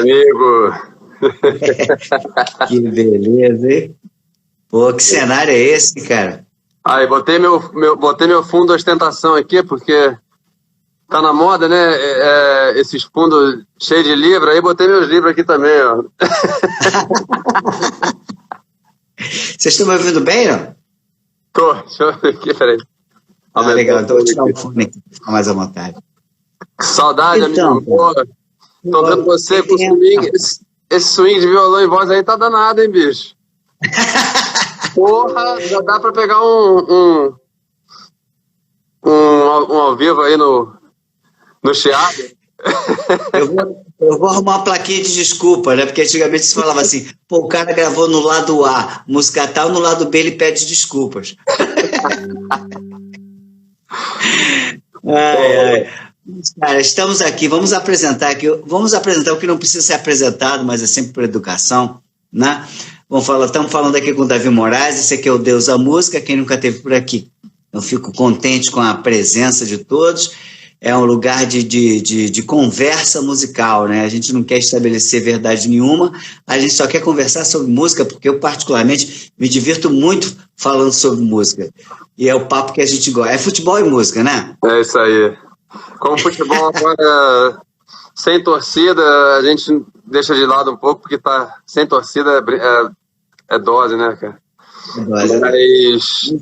Amigo! Que beleza, hein? Pô, que cenário é esse, cara? Aí, botei meu fundo de ostentação aqui, porque tá na moda, né? Esses fundos cheios de livro, aí botei meus livros aqui também, ó. Vocês estão me ouvindo bem, não? Tô, deixa eu ver aqui, peraí. Legal, então vou tirar o fone aqui, pra ficar mais à vontade. Saudade, Então, amigo. Pô, tô vendo você com swing. Esse swing de violão e voz aí tá danado, hein, bicho? Porra, já dá pra pegar um ao vivo aí no Chiado. Eu vou arrumar uma plaquinha de desculpa, né? Porque antigamente se falava assim, pô, o cara gravou no lado A, música tal, no lado B ele pede desculpas. Cara, estamos aqui, vamos apresentar o que não precisa ser apresentado, mas é sempre por educação, né? Estamos falando aqui com o Davi Moraes, esse aqui é o Deus da Música, quem nunca esteve por aqui. Eu fico contente com a presença de todos. É um lugar de conversa musical, né? A gente não quer estabelecer verdade nenhuma, a gente só quer conversar sobre música, porque eu, particularmente, me divirto muito falando sobre música. E é o papo que a gente gosta. É futebol e música, né? É isso aí. Como futebol agora sem torcida, a gente deixa de lado um pouco, porque tá sem torcida é dose, né, cara? É dose. Mas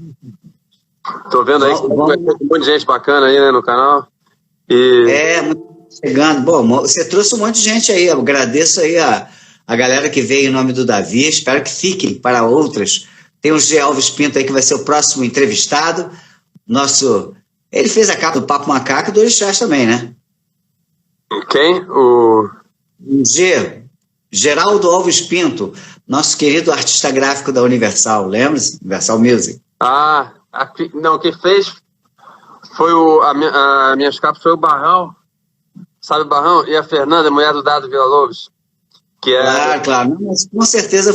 tô vendo aí que tem um monte de gente bacana aí, né, no canal. Chegando. Bom, você trouxe um monte de gente aí. Eu agradeço aí a galera que veio em nome do Davi. Espero que fiquem para outras. Tem o G. Alves Pinto aí, que vai ser o próximo entrevistado. Ele fez a capa do Papo Macaco e do Orixás também, né? Quem? O Geraldo Alves Pinto, nosso querido artista gráfico da Universal. Lembra-se? Universal Music. Não, quem fez foi a minhas capas foi o Barrão, sabe o Barrão? E a Fernanda, mulher do Dado Villa-Lobos. Claro. Não, mas com certeza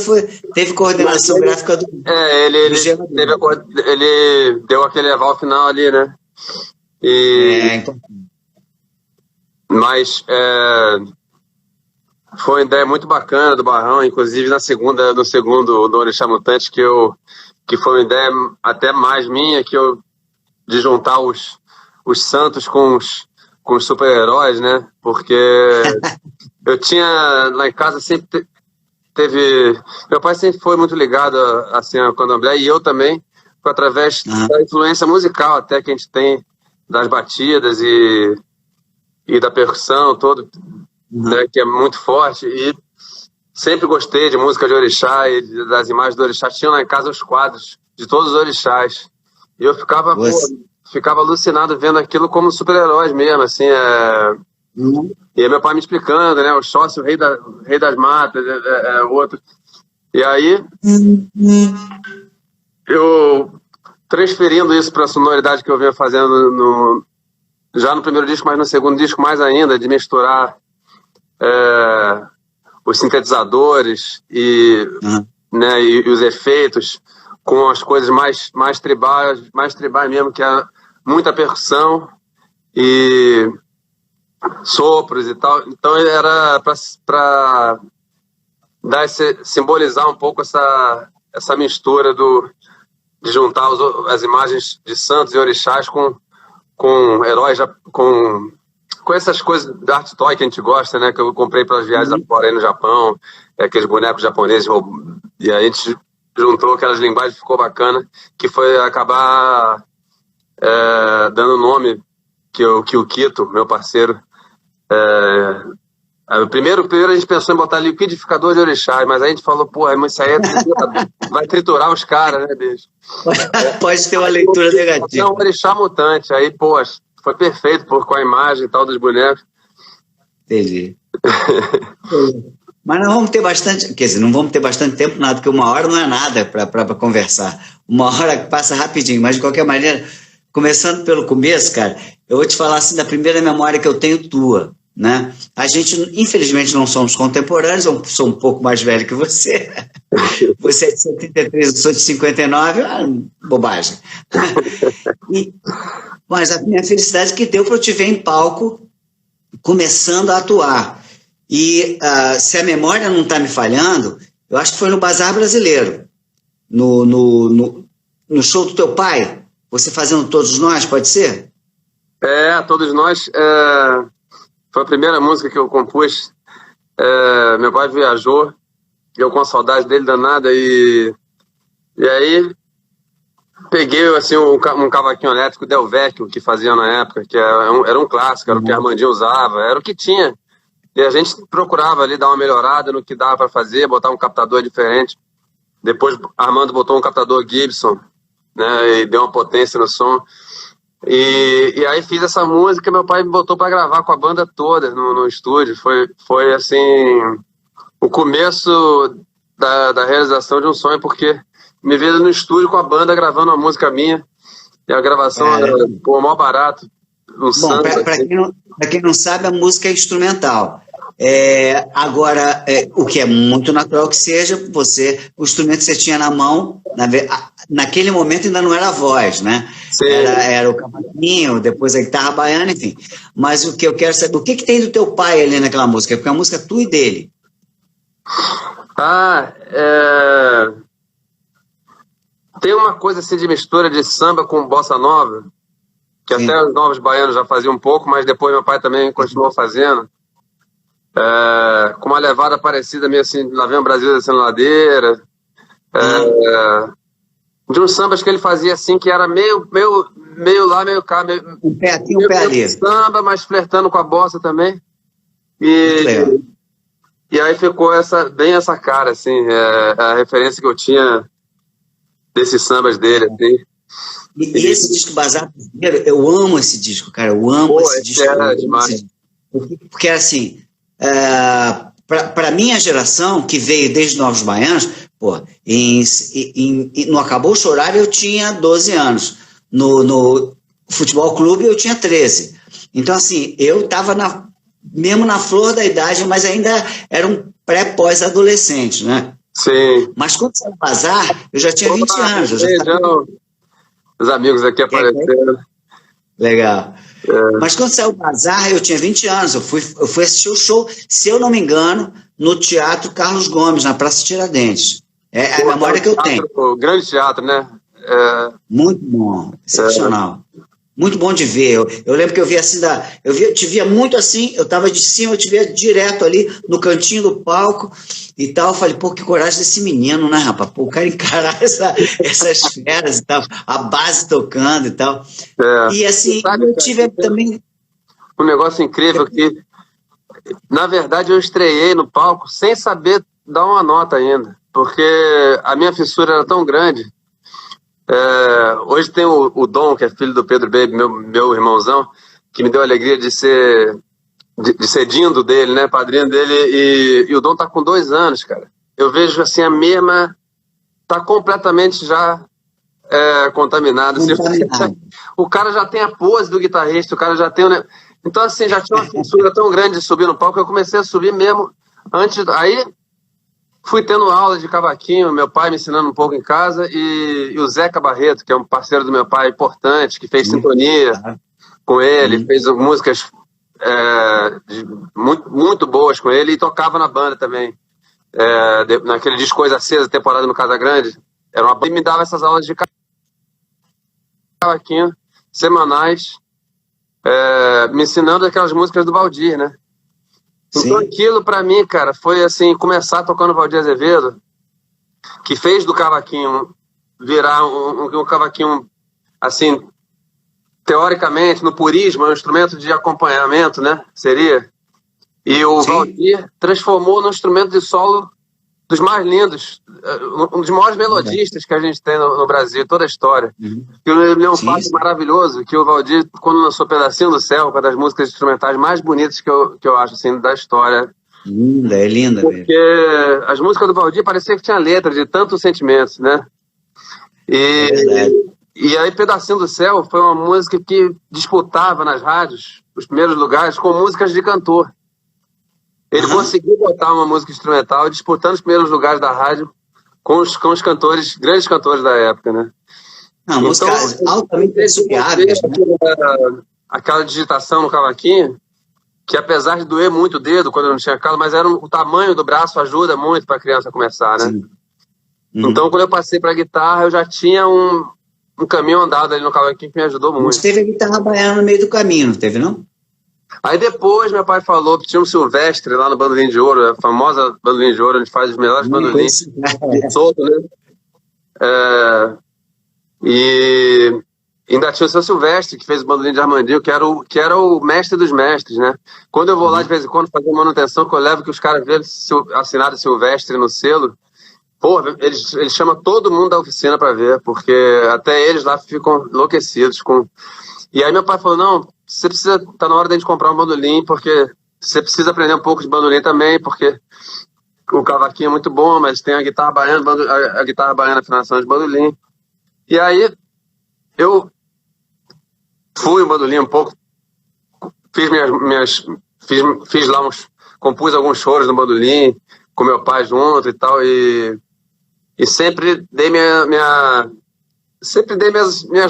teve coordenação gráfica do. Ele deu aquele aval final ali, né? Mas foi uma ideia muito bacana do Barrão, inclusive no segundo do Orixá Mutante, que foi uma ideia até mais minha, de juntar os santos com os super-heróis, né? Porque eu tinha, lá em casa sempre teve... Meu pai sempre foi muito ligado assim, ao candomblé, e eu também, através da influência musical até que a gente tem das batidas e da percussão todo, né, que é muito forte, e sempre gostei de música de orixá e das imagens do orixá. Tinha lá em casa os quadros de todos os orixás. E eu ficava alucinado vendo aquilo como super-heróis mesmo, assim. E aí meu pai me explicando, né? O Xóssi, o rei das matas, outro. E aí, eu transferindo isso para a sonoridade que eu vinha fazendo já no primeiro disco, mas no segundo disco mais ainda, de misturar os sintetizadores né, e os efeitos com as coisas mais tribais mesmo, que é muita percussão e sopros e tal. Então era para simbolizar um pouco essa mistura de juntar as imagens de santos e orixás com heróis, com essas coisas da art toy que a gente gosta, né? Que eu comprei para as viagens fora aí no Japão, aqueles bonecos japoneses, e a gente juntou aquelas linguagens, ficou bacana, que foi acabar dando o nome que o Quito, meu parceiro, primeiro a gente pensou em botar liquidificador de orixás, mas aí a gente falou, mas isso aí vai triturar os caras, né, bicho? Pode ter uma leitura negativa. É um orixá mutante, aí, foi perfeito com a imagem e tal dos bonecos. Entendi. Mas não vamos ter bastante tempo, nada, porque 1 hora não é nada para conversar. 1 hora passa rapidinho, mas de qualquer maneira, começando pelo começo, cara, eu vou te falar assim da primeira memória que eu tenho tua, né? A gente, infelizmente, não somos contemporâneos, eu sou um pouco mais velho que você. Você é de 73, eu sou de 59, bobagem. Mas a minha felicidade que deu para eu te ver em palco, começando a atuar. E se a memória não está me falhando, eu acho que foi no Bazar Brasileiro, no show do teu pai, você fazendo Todos Nós, pode ser? Todos Nós foi a primeira música que eu compus. Meu pai viajou, eu com saudade dele danada, e aí peguei assim, um cavaquinho elétrico Del Vecchio que fazia na época, que era um clássico, era o que a Armandinho usava, era o que tinha. E a gente procurava ali dar uma melhorada no que dava para fazer, botar um captador diferente. Depois Armando botou um captador Gibson, né, e deu uma potência no som. E aí fiz essa música, meu pai me botou para gravar com a banda toda no estúdio. Foi assim, o começo da realização de um sonho, porque me veio no estúdio com a banda gravando uma música minha, e a gravação era o maior barato. Bom, para quem não sabe, a música é instrumental. Agora, o que é muito natural que seja, o instrumento que você tinha na mão, naquele momento ainda não era a voz, né? Era o cavaquinho, depois a guitarra baiana, enfim. Mas o que eu quero saber, o que tem do teu pai ali naquela música? Porque a música é tua e dele. Tem uma coisa assim de mistura de samba com bossa nova, que Sim. Até os novos baianos já faziam um pouco, mas depois meu pai também continuou fazendo. Com uma levada parecida, meio assim, lá vem o Brasil descendo ladeira. De uns sambas que ele fazia assim, que era meio lá, meio cá. Um pé aqui, um pé ali. Samba, mas flertando com a bossa também. E aí ficou bem essa cara, assim, a referência que eu tinha desses sambas dele, assim. E esse disco Bazar Brasileiro, eu amo esse disco, cara, eu amo esse disco. Demais. Porque assim, para minha geração, que veio desde Novos Baianos, no Acabou Chorar eu tinha 12 anos, no Futebol Clube eu tinha 13. Então, assim, eu estava mesmo na flor da idade, mas ainda era um pré-pós-adolescente, né? Sim. Mas quando saiu o Bazar, eu já tinha 20 anos. Os amigos aqui apareceram. Legal. Mas quando saiu o Bazar, eu tinha 20 anos. Eu fui assistir o show, se eu não me engano, no Teatro Carlos Gomes, na Praça Tiradentes. É a memória que eu tenho. O grande teatro, né? Muito bom, excepcional. Muito bom de ver. Eu lembro que eu via assim, eu te via muito assim, eu estava de cima, eu te via direto ali no cantinho do palco e tal. Eu falei, que coragem desse menino, né, rapaz? O cara encarar essas feras e tal, a base tocando e tal. E assim, eu tive também. Um negócio incrível que, na verdade, eu estreiei no palco sem saber dar uma nota ainda, porque a minha fissura era tão grande. Hoje tem o Dom, que é filho do Pedro Baby, meu irmãozão, que me deu a alegria de ser dindo dele, né, padrinho dele, e o Dom tá com 2 anos, cara. Eu vejo assim, a mesma tá completamente já contaminado. O cara já tem a pose do guitarrista, o cara já tem então assim, já tinha uma fissura tão grande de subir no palco, eu comecei a subir mesmo aí fui tendo aula de cavaquinho, meu pai me ensinando um pouco em casa, e o Zeca Barreto, que é um parceiro do meu pai importante, que fez sintonia com ele, fez músicas muito, muito boas com ele, e tocava na banda também. Naquele disco Coisa Acesa, temporada no Casa Grande, e me dava essas aulas de cavaquinho semanais, me ensinando aquelas músicas do Valdir, né? Então aquilo pra mim, cara, foi assim, começar tocando Valdir Azevedo, que fez do cavaquinho virar um cavaquinho, assim, teoricamente, no purismo, é um instrumento de acompanhamento, né, seria. E o Valdir transformou num instrumento de solo dos mais lindos, um dos maiores melodistas que a gente tem no Brasil, toda a história. Ele é um fato maravilhoso, que o Valdir, quando lançou Pedacinho do Céu, uma das músicas instrumentais mais bonitas que eu acho, assim, da história. É linda. Porque as músicas do Valdir parecia que tinha letra de tantos sentimentos, né? E aí Pedacinho do Céu foi uma música que disputava nas rádios os primeiros lugares com músicas de cantor. Ele conseguiu botar uma música instrumental disputando os primeiros lugares da rádio com os cantores, grandes cantores da época, né? Não, então, músicas altamente suaves, né? Aquela digitação no cavaquinho, que apesar de doer muito o dedo quando eu não tinha calo, mas o tamanho do braço ajuda muito para a criança começar, né? Então, quando eu passei para a guitarra, eu já tinha um caminho andado ali no cavaquinho que me ajudou muito. Mas teve a guitarra baiana no meio do caminho, não teve, não? Aí depois meu pai falou que tinha um Silvestre lá no Bandolim de Ouro, a famosa Bandolim de Ouro, onde faz os melhores bandolins solto, né? E ainda tinha o seu Silvestre, que fez o bandolim de Armandinho, que era o mestre dos mestres, né? Quando eu vou lá de vez em quando fazer manutenção, que eu levo que os caras vêem assinado Silvestre no selo, pô, eles chamam todo mundo da oficina para ver, porque até eles lá ficam enlouquecidos com... E aí meu pai falou, não, você precisa, tá na hora de a gente comprar um bandolim, porque você precisa aprender um pouco de bandolim também, porque o cavaquinho é muito bom, mas tem a guitarra baiana, a guitarra baiana, afinação de bandolim. E aí eu fui um bandolim um pouco, fiz lá compus alguns choros no bandolim, com meu pai junto e tal, e sempre dei minhas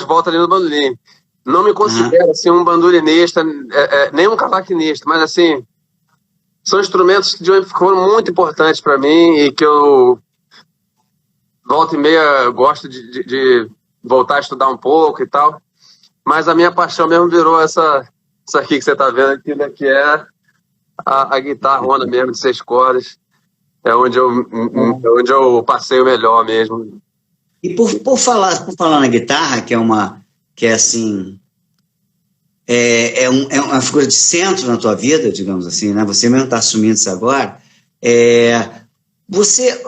voltas ali no bandolim. Não me considero assim um bandolinista, nem um cavaquinista, mas assim, são instrumentos que foram muito importantes para mim e que eu volta e meia gosto de voltar a estudar um pouco e tal. Mas a minha paixão mesmo virou essa aqui que você está vendo aqui, né, que é a guitarra onda mesmo de 6 cordas. É onde eu passei o melhor mesmo. E por falar na guitarra, que é assim, é uma figura de centro na tua vida, digamos assim, né? Você mesmo está assumindo isso agora.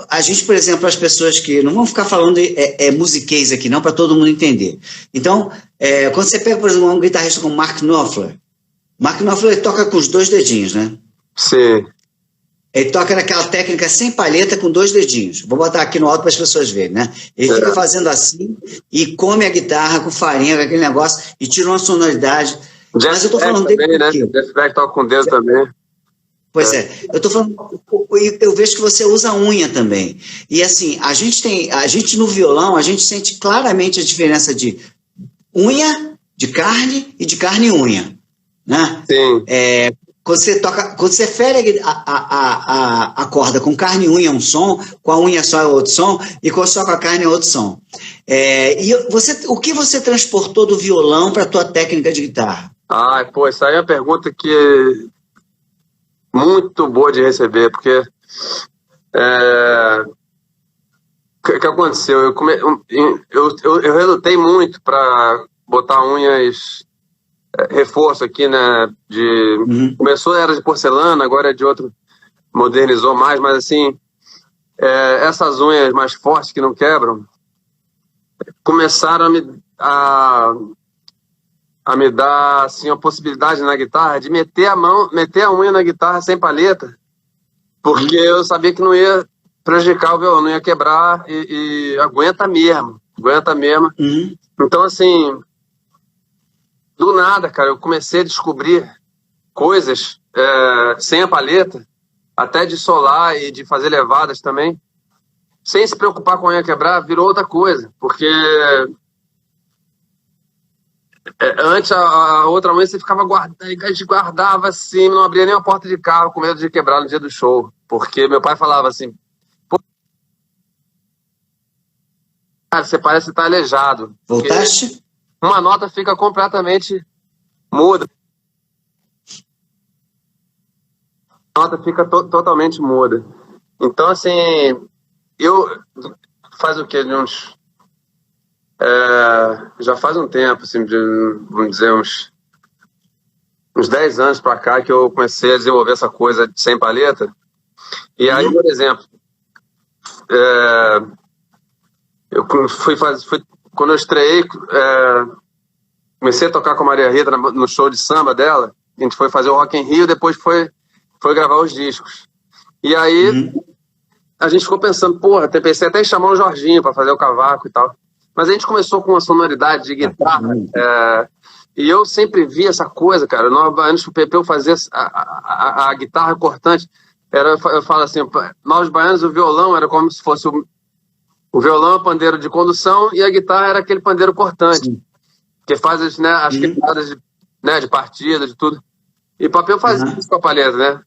A gente, por exemplo, as pessoas que não vão ficar falando musiquês aqui, não, para todo mundo entender. Então, quando você pega, por exemplo, um guitarrista como Mark Knopfler ele toca com os 2 dedinhos, né? Sim. Ele toca naquela técnica sem palheta com 2 dedinhos. Vou botar aqui no alto para as pessoas verem, né? Ele fica fazendo assim e come a guitarra com farinha, com aquele negócio, e tira uma sonoridade. Mas eu estou falando dele também, né? Jeff Beck toca com dedo também. Pois eu estou falando, eu vejo que você usa unha também. E assim, a gente no violão, a gente sente claramente a diferença de unha, de carne e de carne e unha, né? Sim. Quando você fere a corda com carne e unha é um som, com a unha só é outro som, e só com a carne é outro som. O que você transportou do violão para a tua técnica de guitarra? Pô, essa aí é uma pergunta que é muito boa de receber, porque o que aconteceu? Eu relutei muito para botar unhas reforço aqui, né? Começou era de porcelana, agora é de outro, modernizou mais, mas assim, essas unhas mais fortes que não quebram começaram a me dar assim a possibilidade na guitarra de meter a unha na guitarra sem palheta, porque eu sabia que não ia prejudicar o violão, não ia quebrar e aguenta mesmo. Então assim, do nada, cara, eu comecei a descobrir coisas sem a palheta, até de solar e de fazer levadas também, sem se preocupar com a unha quebrar, virou outra coisa, porque antes a outra unha você ficava guardava assim, não abria nem a porta de carro com medo de quebrar no dia do show, porque meu pai falava assim, pô, cara, você parece estar aleijado. Voltaste? Uma nota fica completamente muda. A nota fica totalmente muda. Então, assim, faz o quê? Já faz um tempo, assim, vamos dizer, uns 10 anos para cá que eu comecei a desenvolver essa coisa sem palheta. E aí, por exemplo, eu quando eu estreiei, comecei a tocar com a Maria Rita no show de samba dela. A gente foi fazer o Rock in Rio, depois foi gravar os discos. E aí a gente ficou pensando, porra, pensei até em chamar o Jorginho para fazer o cavaco e tal. Mas a gente começou com uma sonoridade de guitarra. E eu sempre vi essa coisa, cara. Antes do Pepeu fazer a guitarra cortante, eu falo assim, nós baianos, o violão era como se fosse o violão é o pandeiro de condução e a guitarra era aquele pandeiro cortante, que faz as quebradas de partida, de tudo. E Papel fazia isso com a palheta, né?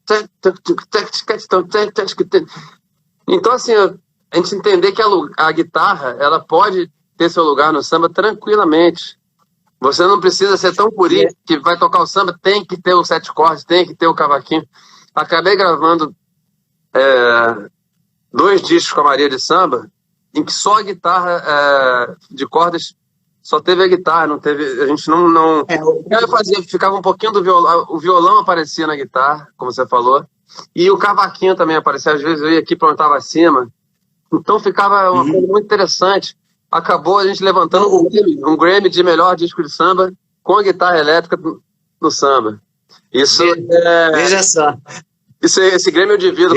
Então, assim, a gente entender que a guitarra, ela pode ter seu lugar no samba tranquilamente. Você não precisa ser tão purista que vai tocar o samba, tem que ter os 7 cordas, tem que ter o cavaquinho. Acabei gravando 2 discos com a Maria de Samba, em que só a guitarra de cordas, só teve a guitarra, não teve, a gente não... Eu fazia, ficava um pouquinho do violão, o violão aparecia na guitarra, como você falou, e o cavaquinho também aparecia, às vezes eu ia aqui e plantava acima, então ficava uma coisa muito interessante. Acabou a gente levantando um Grammy de melhor disco de samba com a guitarra elétrica no samba. Isso veja só. Esse Grammy eu divido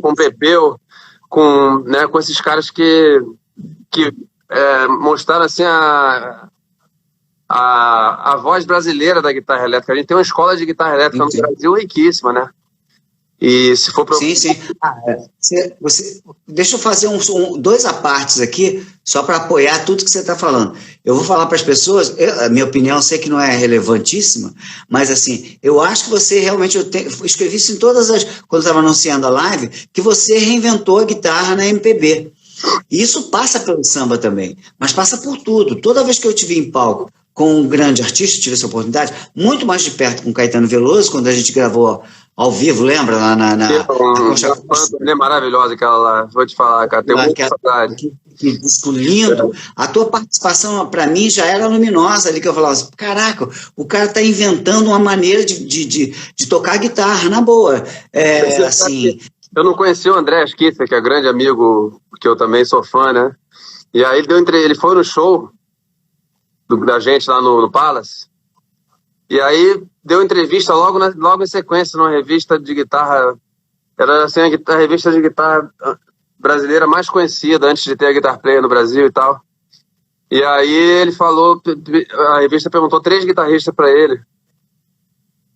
com o Pepeu, com esses caras que mostraram assim a voz brasileira da guitarra elétrica. A gente tem uma escola de guitarra elétrica no Brasil riquíssima, né? E se for Sim. Deixa eu fazer 2 apartes aqui, só para apoiar tudo que você está falando. Eu vou falar para as pessoas, a minha opinião, eu sei que não é relevantíssima, mas assim, eu acho que você realmente, escrevi isso em todas as, quando estava anunciando a live, que você reinventou a guitarra na MPB. E isso passa pelo samba também, mas passa por tudo. Toda vez que eu te vi em palco com um grande artista, tive essa oportunidade, muito mais de perto com Caetano Veloso, quando a gente gravou ao vivo, lembra? Lá na é maravilhosa aquela lá, vou te falar, cara, tenho muita saudade. Que disco lindo. A tua participação, para mim, já era luminosa ali, que eu falava assim, caraca, o cara tá inventando uma maneira de tocar guitarra, na boa. Assim... Eu não conheci o André Asquissa, que é grande amigo, que eu também sou fã, né? E aí ele foi no show da gente lá no Palace, e aí deu entrevista logo em sequência numa revista de guitarra, era assim a revista de guitarra brasileira mais conhecida antes de ter a Guitar Player no Brasil e tal. E aí ele falou, a revista perguntou 3 guitarristas para ele.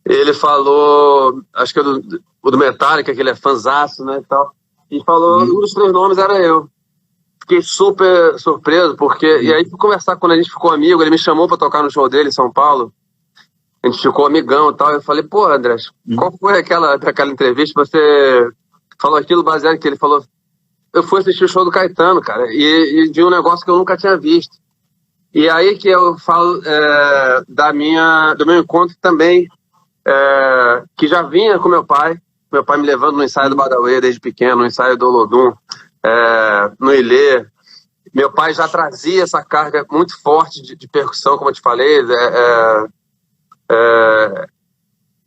Ele falou, acho que o do Metallica, que ele é fanzaço, né, e tal. E falou, um dos 3 nomes era eu. Fiquei super surpreso, porque... E aí fui conversar, quando a gente ficou amigo, ele me chamou para tocar no show dele em São Paulo. A gente ficou amigão e tal. Eu falei, pô, André, qual foi aquela entrevista? Você falou aquilo baseado que ele falou... Eu fui assistir o show do Caetano, cara, e vi um negócio que eu nunca tinha visto. E aí que eu falo do meu encontro também, que já vinha com meu pai me levando no ensaio do Badawi desde pequeno, no ensaio do Olodum, no Ilê. Meu pai já trazia essa carga muito forte de percussão, como eu te falei.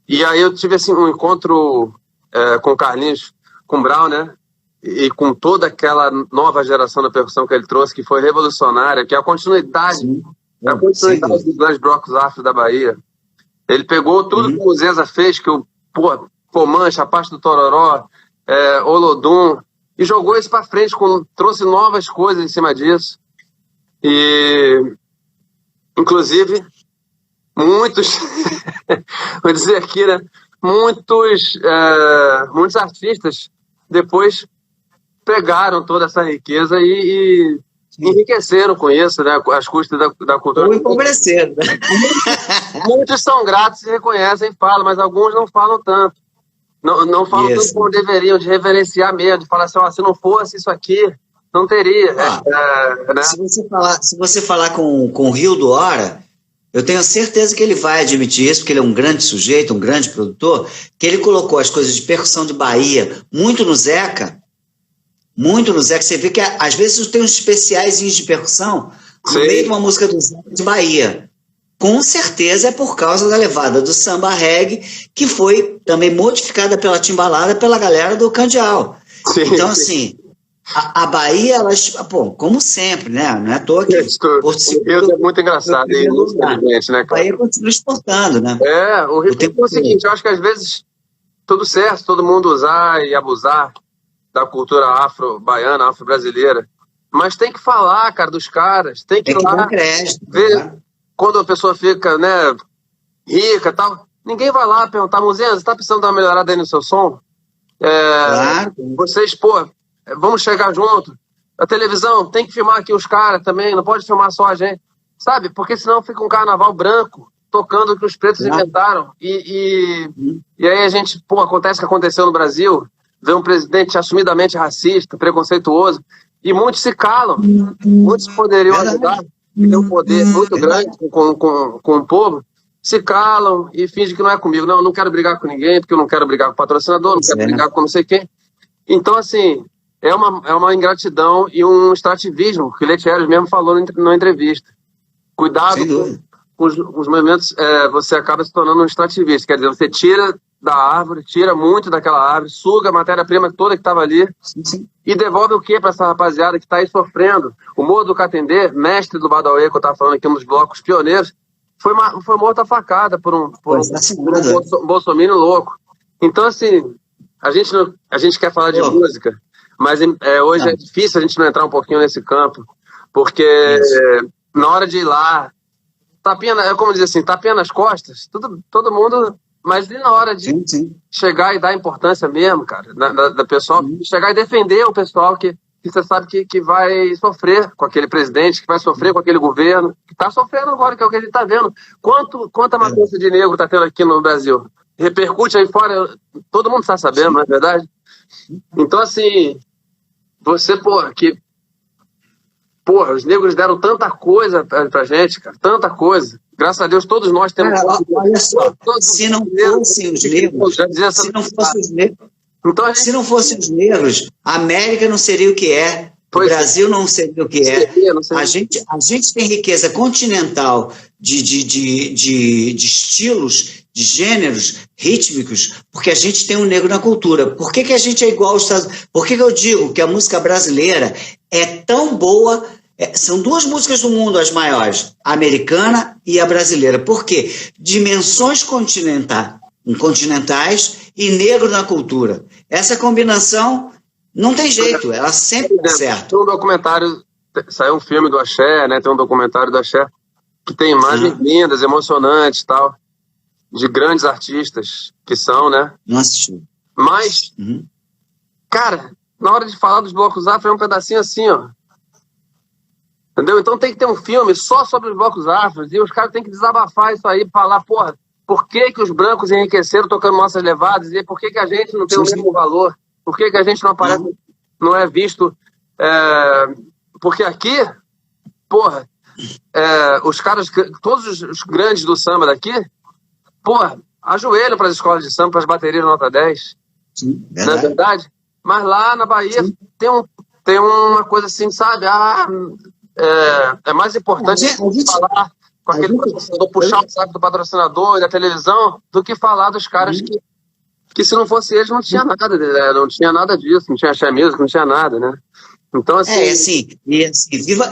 E aí eu tive assim, um encontro com o Carlinhos, com o Brown, né? E com toda aquela nova geração da percussão que ele trouxe, que foi revolucionária, que é a continuidade dos grandes blocos afro da Bahia. Ele pegou tudo que o Zeza fez, que o Comanche, a parte do Tororó, Olodum, e jogou isso para frente, trouxe novas coisas em cima disso. E, inclusive, muitos, vou dizer aqui, né, muitos artistas depois pegaram toda essa riqueza e enriqueceram com isso, né, às custas da cultura. Ou empobreceram, né? Muitos são gratos e reconhecem e falam, mas alguns não falam tanto. Não falam tanto como deveriam, de reverenciar mesmo, de falar assim, se não fosse isso aqui, não teria. Né? Se você falar com o Rio do Hora, eu tenho certeza que ele vai admitir isso, porque ele é um grande sujeito, um grande produtor, que ele colocou as coisas de percussão de Bahia muito no Zeca. Você vê que às vezes tem uns especiais de percussão no meio de uma música do Zeca de Bahia. Com certeza é por causa da levada do samba reggae, que foi também modificada pela timbalada pela galera do Candial. Então, assim, a Bahia, como sempre, né? Não é à toa que Porto Seguro é muito engraçado. A Bahia continua exportando, né? O Rio é o seguinte, eu acho que às vezes tudo certo, todo mundo usar e abusar da cultura afro-baiana, afro-brasileira, mas tem que falar, cara, dos caras, tem que ir lá ver quando a pessoa fica, né, rica e tal, ninguém vai lá perguntar, Muzinha, você tá precisando dar uma melhorada aí no seu som? Claro. Vocês, vamos chegar junto. A televisão tem que filmar aqui os caras também, não pode filmar só a gente, sabe? Porque senão fica um carnaval branco tocando o que os pretos inventaram. E aí a gente, acontece o que aconteceu no Brasil, vê um presidente assumidamente racista, preconceituoso, e muitos se calam. Muitos poderiam ajudar, que tem um poder muito grande com o povo, se calam e fingem que não é comigo. Não, eu não quero brigar com ninguém, porque eu não quero brigar com o patrocinador, não quero brigar com não sei quem. Então, assim, é uma ingratidão e um extrativismo, que o Letieres mesmo falou na entrevista. Cuidado com os movimentos, você acaba se tornando um extrativista, quer dizer, você tira da árvore, tira muito daquela árvore, suga a matéria-prima toda que estava ali e devolve o quê para essa rapaziada que está aí sofrendo? O Morro do Catendê, mestre do Badawi, que eu estava falando aqui, um dos blocos pioneiros, foi morto a facada por um bolsominion louco. Então, assim, a gente quer falar de música, mas hoje é difícil a gente não entrar um pouquinho nesse campo, porque na hora de ir lá, como dizer assim, tapinha nas costas, todo mundo, mas na hora de chegar e dar importância mesmo, cara, da pessoal, chegar e defender o pessoal que você sabe que vai sofrer com aquele presidente, que vai sofrer com aquele governo, que está sofrendo agora, que é o que a gente está vendo. Quanta matança de negro está tendo aqui no Brasil? Repercute aí fora, todo mundo está sabendo, não é verdade? Então, assim, você, os negros deram tanta coisa pra gente, cara, tanta coisa. Graças a Deus, todos nós temos... olha só, se não fossem os negros, se não fossem os negros, a América não seria o que é, o Brasil não seria o que é. A gente tem riqueza continental de estilos, de gêneros rítmicos, porque a gente tem um negro na cultura. Por que a gente é igual aos Estados Unidos? Por que eu digo que a música brasileira é tão boa? São duas músicas do mundo as maiores, a americana e a brasileira. Por quê? Dimensões continentais e negro na cultura. Essa combinação não tem jeito, ela sempre dá certo. Tem um documentário, saiu um filme do Axé, né? Tem um documentário do Axé que tem imagens lindas, emocionantes e tal, de grandes artistas que são, né? Não assisti. Mas, cara, na hora de falar dos blocos afro é um pedacinho assim, ó. Entendeu? Então tem que ter um filme só sobre os blocos afros e os caras têm que desabafar isso aí, falar, por que os brancos enriqueceram tocando nossas levadas e por que a gente não tem o mesmo valor? Por que a gente não aparece, não é visto? Porque aqui, os caras, todos os grandes do samba daqui, ajoelham para as escolas de samba, para as baterias nota 10. Não é verdade? Mas lá na Bahia tem uma coisa assim, sabe? É mais importante falar com aquele patrocinador, puxar o saco do patrocinador e da televisão, do que falar dos caras que se não fosse eles não tinha nada, não tinha nada disso, não tinha Axé Music, não tinha nada, né? Então, assim...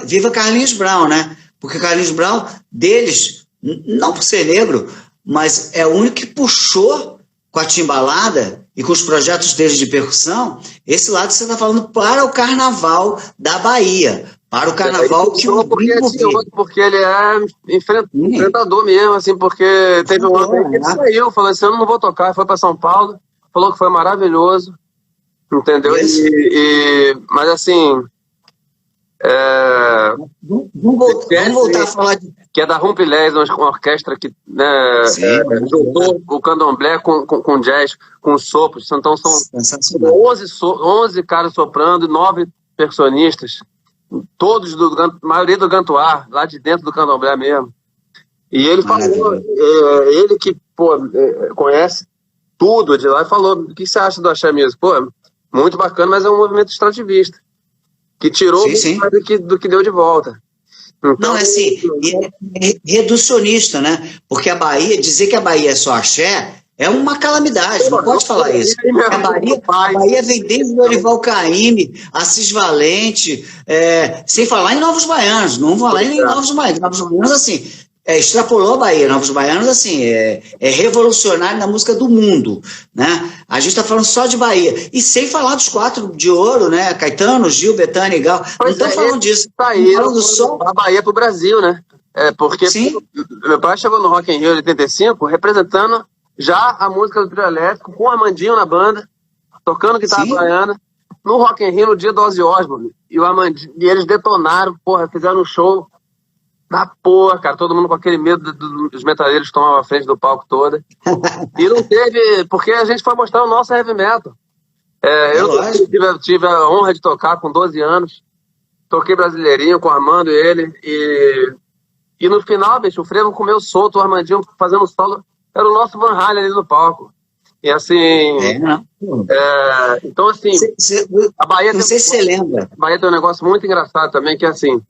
viva Carlinhos Brown, né? Porque Carlinhos Brown, deles, não por ser negro, mas é o único que puxou com a timbalada e com os projetos deles de percussão, esse lado que você está falando para o carnaval da Bahia, para o carnaval que o gringo vive. Porque ele é enfrentador mesmo, assim, porque teve um ano que ele saiu, falou assim, eu não vou tocar, foi para São Paulo, falou que foi maravilhoso, entendeu? Mas assim... Vamos voltar a falar de... Que é da Rumpilés, uma orquestra que juntou o candomblé com jazz, com sopros. Então são 11 caras soprando e 9 percussionistas, todos a maioria do Gantuá, lá de dentro do candomblé mesmo. E ele falou, ele que conhece tudo de lá, e falou, o que você acha do Axé Music? Muito bacana, mas é um movimento extrativista, que tirou mais do que deu de volta. Então, não, assim, é reducionista, né? Porque a Bahia, dizer que a Bahia é só axé é uma calamidade, não pode falar isso. A Bahia vem desde o Dorival Caymmi, Assis Valente, sem falar em Novos Baianos, não falar em Novos Baianos. Novos Baianos, assim, extrapolou a Bahia. Novos Baianos, assim, é revolucionário na música do mundo, né? A gente está falando só de Bahia. E sem falar dos 4 de ouro, né? Caetano, Gil, Bethânia e Gal. Não estamos falando disso. Falando só a Bahia para o Brasil, né? Porque meu pai chegou no Rock in Rio em 85 representando já a música do trio elétrico, com o Armandinho na banda, tocando guitarra baiana, no Rock in Rio no dia do Ozzy Osbourne. E eles detonaram, fizeram um show da porra, cara, todo mundo com aquele medo dos metaleiros que tomavam a frente do palco toda. E não teve, porque a gente foi mostrar o nosso heavy metal. Eu tive a honra de tocar com 12 anos, toquei Brasileirinho com o Armando e ele, e no final, bicho, o Frevo comeu solto, o Armandinho fazendo solo, era o nosso Van Halen ali no palco. E assim, então assim, a Bahia não sei se você lembra. A Bahia tem um negócio muito engraçado também, que é assim,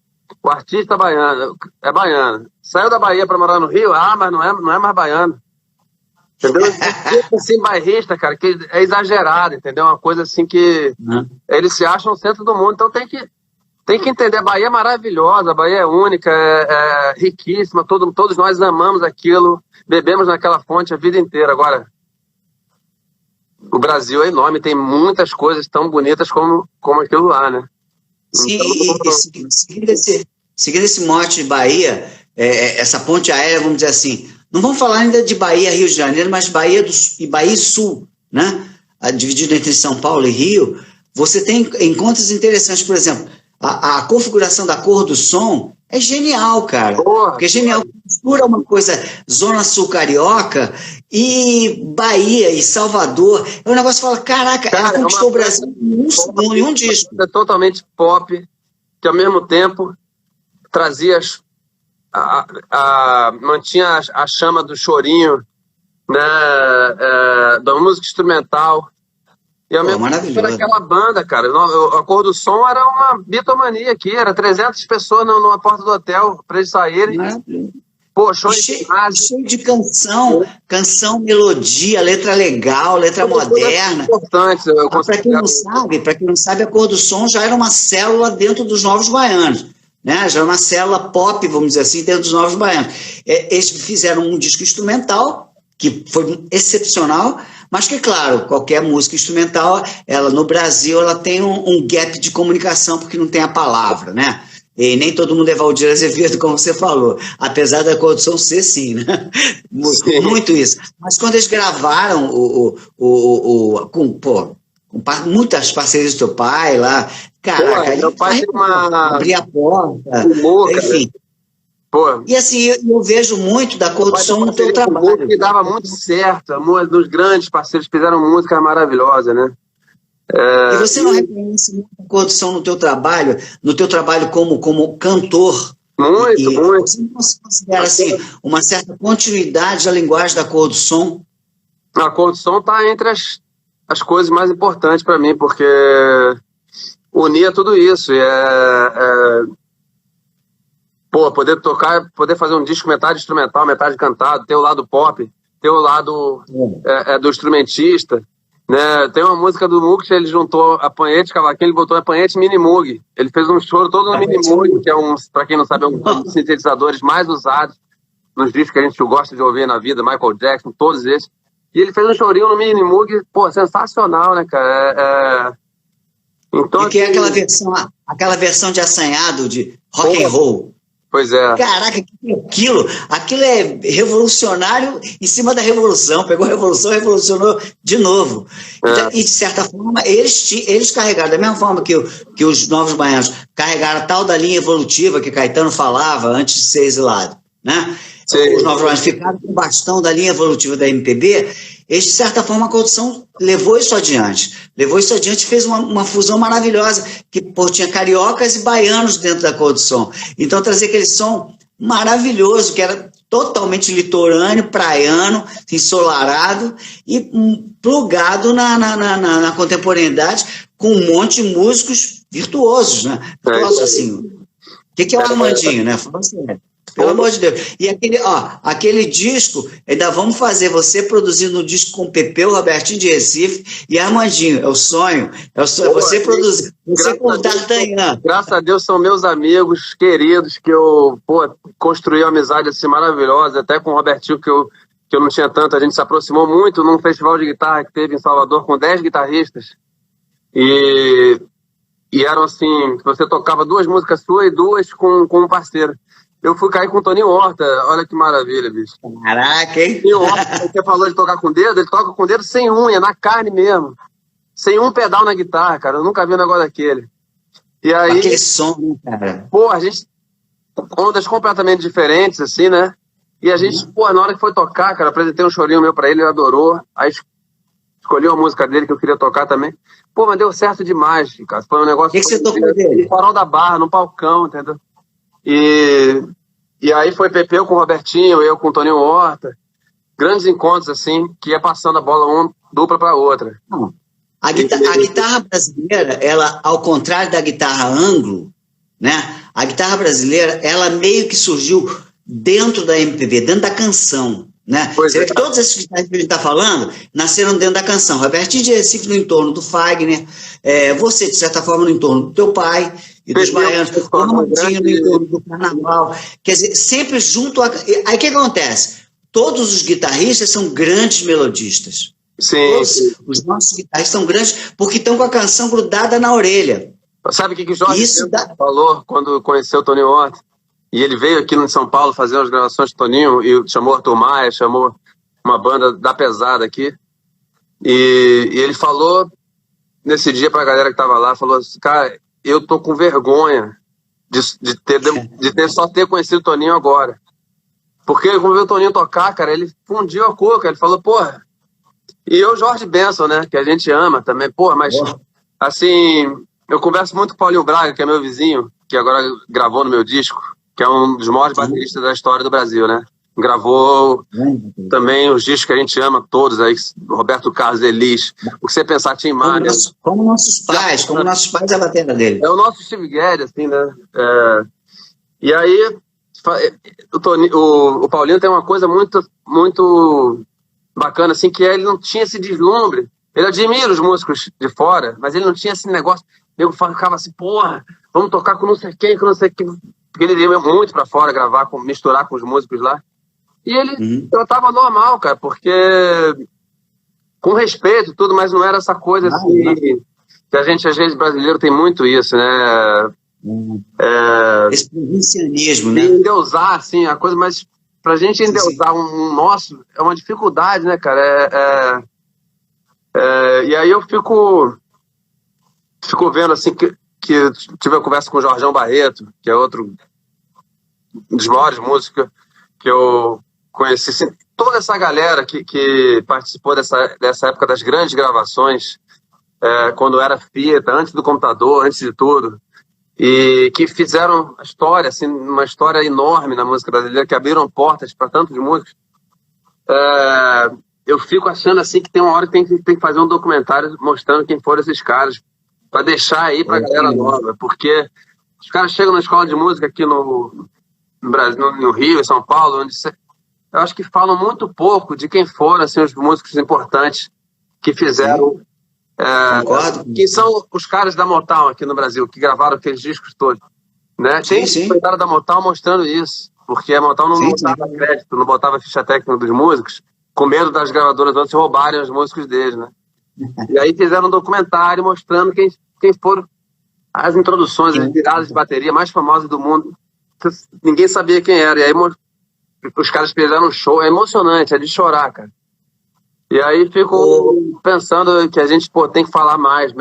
o artista baiano, é baiano, saiu da Bahia para morar no Rio, mas não é mais baiano. Entendeu? Assim, bairrista, cara, que é exagerado, entendeu? Uma coisa assim que eles se acham o centro do mundo, então tem que entender, a Bahia é maravilhosa, a Bahia é única, é riquíssima, todos nós amamos aquilo, bebemos naquela fonte a vida inteira. Agora, o Brasil é enorme, tem muitas coisas tão bonitas como aquilo lá, né? Sim, então, seguindo esse mote de Bahia, essa ponte aérea, vamos dizer assim, não vamos falar ainda de Bahia, Rio de Janeiro, mas Bahia e Bahia Sul, né? Dividido entre São Paulo e Rio, você tem encontros interessantes, por exemplo, a configuração da cor do som é genial, cara. Porque é genial, mistura uma coisa Zona Sul Carioca e Bahia e Salvador. É um negócio que fala, caraca, ela conquistou o Brasil em um disco. É totalmente pop, que ao mesmo tempo trazia mantinha a chama do chorinho, né, da música instrumental. E ao mesmo tempo era aquela banda, cara. A cor do som era uma bitomania aqui, era 300 pessoas na porta do hotel para eles saírem. Pô, cheio de canção, melodia, letra legal, letra moderna. Importante. Para quem não sabe, a Cor do Som já era uma célula dentro dos Novos Baianos, né? Já era uma célula pop, vamos dizer assim, dentro dos Novos Baianos. Eles fizeram um disco instrumental que foi excepcional, mas que, claro, qualquer música instrumental, ela no Brasil, ela tem um gap de comunicação, porque não tem a palavra, né? E nem todo mundo é Valdir Azevedo, como você falou, apesar da Cor do Som ser sim, né? Muito isso. Mas quando eles gravaram com muitas parcerias do teu pai lá, caraca, meu pai tem abrir a porta, enfim. Pô, e assim, eu vejo muito da Cor do Som no teu trabalho. Que dava muito certo, um dos grandes parceiros fizeram música maravilhosa, né? E você não reconhece muito a Cor do Som no teu trabalho como cantor? Muito. Você não se considera assim, uma certa continuidade da linguagem da Cor do Som? A Cor do Som está entre as coisas mais importantes para mim, porque unia tudo isso. Poder tocar, poder fazer um disco metade instrumental, metade cantado, ter o lado pop, ter o lado do instrumentista, né? Tem uma música do Mux, ele juntou Apanhete, Cavaquinho, ele botou Apanhete Mini Moog. Ele fez um choro todo no Mini Moog, que é para quem não sabe, um dos sintetizadores mais usados nos discos que a gente gosta de ouvir na vida, Michael Jackson, todos esses. E ele fez um chorinho no Mini Moog, sensacional, né, cara? Então, e que é aquela versão de assanhado de rock and roll. Pois é. Caraca, aquilo é revolucionário em cima da revolução. Pegou a revolução, revolucionou de novo. E, de certa forma, eles carregaram, da mesma forma que os Novos Baianos carregaram a tal da linha evolutiva que Caetano falava antes de ser exilado, né? Os Novos Baianos ficaram com o bastão da linha evolutiva da MPB. Eles, de certa forma, a Cor do Som levou isso adiante. E fez uma fusão maravilhosa, que tinha cariocas e baianos dentro da Cor do Som. Então, trazer aquele som maravilhoso, que era totalmente litorâneo, praiano, ensolarado e plugado na contemporaneidade, com um monte de músicos virtuosos, né? Assim, o que é o Armandinho, né? Fala assim, pelo amor de Deus. E aquele disco, ainda vamos fazer você produzindo um disco com o Pepeu, Robertinho de Recife e Armandinho. É o sonho. Você produzir. Você com o D'Artagnan. Graças a Deus são meus amigos queridos, que eu construí uma amizade assim maravilhosa, até com o Robertinho, que eu não tinha tanto. A gente se aproximou muito num festival de guitarra que teve em Salvador com 10 guitarristas. E eram assim, você tocava 2 músicas suas e 2 com um parceiro. Eu fui cair com o Toninho Horta, olha que maravilha, bicho. Caraca, hein? Toninho Horta, você falou de tocar com o dedo, ele toca com o dedo sem unha, na carne mesmo. Sem um pedal na guitarra, cara, eu nunca vi um negócio daquele. E aí... Aquele som, né, cara? Pô, a gente ondas completamente diferentes, assim, né? E a gente, pô, na hora que foi tocar, cara, apresentei um chorinho meu pra ele, ele adorou. Aí escolhi a música dele que eu queria tocar também. Pô, mas deu certo demais, cara. Foi um negócio... O que você tocou dele? No Farol da Barra, no palcão, entendeu? E aí foi Pepe com o Robertinho, eu com o Toninho Horta. Grandes encontros, assim, que ia passando a bola uma dupla para outra. A guitarra brasileira, ela, ao contrário da guitarra anglo, né? A guitarra brasileira, ela meio que surgiu dentro da MPB, dentro da canção, né? Você vê que todos esses guitarristas que a gente está falando nasceram dentro da canção. Robertinho de Recife no entorno do Fagner, você, de certa forma, no entorno do teu pai e dos baianos, o Ramontinho no entorno do Carnaval. Quer dizer, sempre junto a... Aí o que acontece? Todos os guitarristas são grandes melodistas. Sim. Todos os nossos guitarristas são grandes porque estão com a canção grudada na orelha. Sabe o que Jorge falou quando conheceu o Toninho Horta? E ele veio aqui em São Paulo fazer umas gravações de Toninho e chamou Arthur Maia, chamou uma banda da pesada aqui. E ele falou nesse dia pra galera que tava lá, falou assim, cara, eu tô com vergonha de só ter conhecido o Toninho agora. Porque quando viu o Toninho tocar, cara, ele fundiu a cuca, ele falou, porra. E eu, Jorge Benson, né, que a gente ama também, porra, mas assim, eu converso muito com o Paulinho Braga, que é meu vizinho, que agora gravou no meu disco, que é um dos maiores bateristas da história do Brasil, né? Gravou também os discos que a gente ama todos aí, Roberto Carlos, Elis, o que você pensar, Tim Maia. Como nossos pais a bateria dele. É o nosso Steve Guedes, assim, né? E aí, o Paulinho tem uma coisa muito, muito bacana, assim, que ele não tinha esse deslumbre. Ele admira os músicos de fora, mas ele não tinha esse negócio. Eu ficava assim, porra, vamos tocar com não sei quem, com não sei quem. Porque ele ia muito pra fora gravar, misturar com os músicos lá. E ele tratava normal, cara, porque com respeito e tudo, mas não era essa coisa assim, que a gente, às vezes, brasileiro, tem muito isso, né? Esse provincianismo, né? Endeusar, assim, a coisa, mas pra gente endeusar um nosso é uma dificuldade, né, cara? E aí eu fico vendo, assim, que tive uma conversa com o Jorjão Barreto, que é outro dos maiores músicos que eu conheci. Assim, toda essa galera que participou dessa época das grandes gravações, quando era fita, antes do computador, antes de tudo, e que fizeram a história, assim, uma história enorme na música brasileira, que abriram portas para tantos músicos. Eu fico achando assim que tem uma hora que tem que fazer um documentário mostrando quem foram esses caras, para deixar aí para a galera nova, porque os caras chegam na escola de música aqui no Brasil, no Rio, em São Paulo, eu acho que falam muito pouco de quem foram assim, os músicos importantes que fizeram. Que são os caras da Motown aqui no Brasil, que gravaram aqueles discos todos. Né? Tem um cara da Motown mostrando isso, porque a Motown não botava crédito, não botava ficha técnica dos músicos, com medo das gravadoras outras roubarem os músicos deles, né? E aí fizeram um documentário mostrando quem foram as introduções, as viradas de bateria mais famosas do mundo. Ninguém sabia quem era. E aí os caras fizeram um show. É emocionante, é de chorar, cara. E aí fico pensando que a gente tem que falar mais